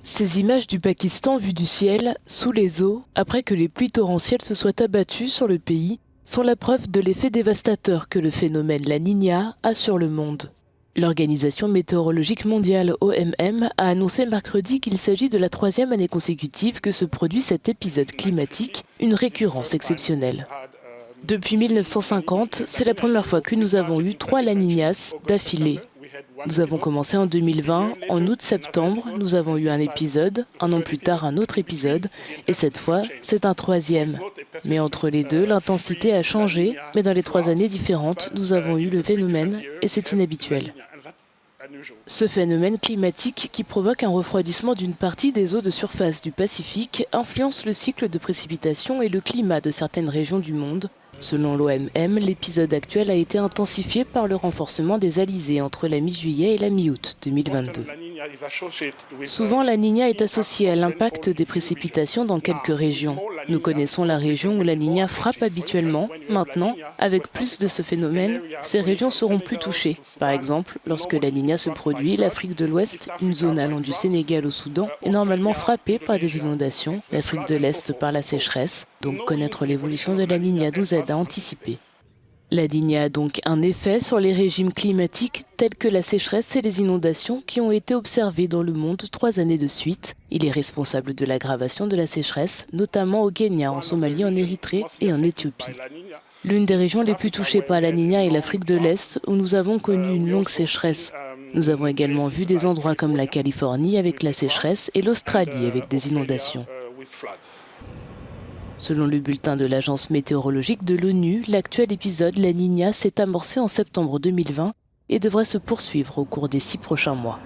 Ces images du Pakistan vues du ciel, sous les eaux, après que les pluies torrentielles se soient abattues sur le pays, sont la preuve de l'effet dévastateur que le phénomène La Niña a sur le monde. L'Organisation météorologique mondiale OMM a annoncé mercredi qu'il s'agit de la 3e année consécutive que se produit cet épisode climatique, une récurrence exceptionnelle. Depuis 1950, c'est la première fois que nous avons eu 3 La Niñas d'affilée. Nous avons commencé en 2020, en août-septembre, nous avons eu un épisode, un an plus tard un autre épisode, et cette fois, c'est un 3e. Mais entre les deux, l'intensité a changé, mais dans les 3 années différentes, nous avons eu le phénomène, et c'est inhabituel. Ce phénomène climatique qui provoque un refroidissement d'une partie des eaux de surface du Pacifique influence le cycle de précipitations et le climat de certaines régions du monde. Selon l'OMM, l'épisode actuel a été intensifié par le renforcement des alizés entre la mi-juillet et la mi-août 2022. Souvent, la Niña est associée à l'impact des précipitations dans quelques régions. Nous connaissons la région où la Niña frappe habituellement. Maintenant, avec plus de ce phénomène, ces régions seront plus touchées. Par exemple, lorsque la Niña se produit, l'Afrique de l'Ouest, une zone allant du Sénégal au Soudan, est normalement frappée par des inondations, l'Afrique de l'Est par la sécheresse. Donc connaître l'évolution de la Niña nous aide à anticiper. La Niña a donc un effet sur les régimes climatiques tels que la sécheresse et les inondations qui ont été observés dans le monde 3 années de suite. Il est responsable de l'aggravation de la sécheresse, notamment au Kenya, en Somalie, en Érythrée et en Éthiopie. L'une des régions les plus touchées par la Niña est l'Afrique de l'Est, où nous avons connu une longue sécheresse. Nous avons également vu des endroits comme la Californie avec la sécheresse et l'Australie avec des inondations. Selon le bulletin de l'Agence météorologique de l'ONU, l'actuel épisode La Niña s'est amorcé en septembre 2020 et devrait se poursuivre au cours des 6 prochains mois.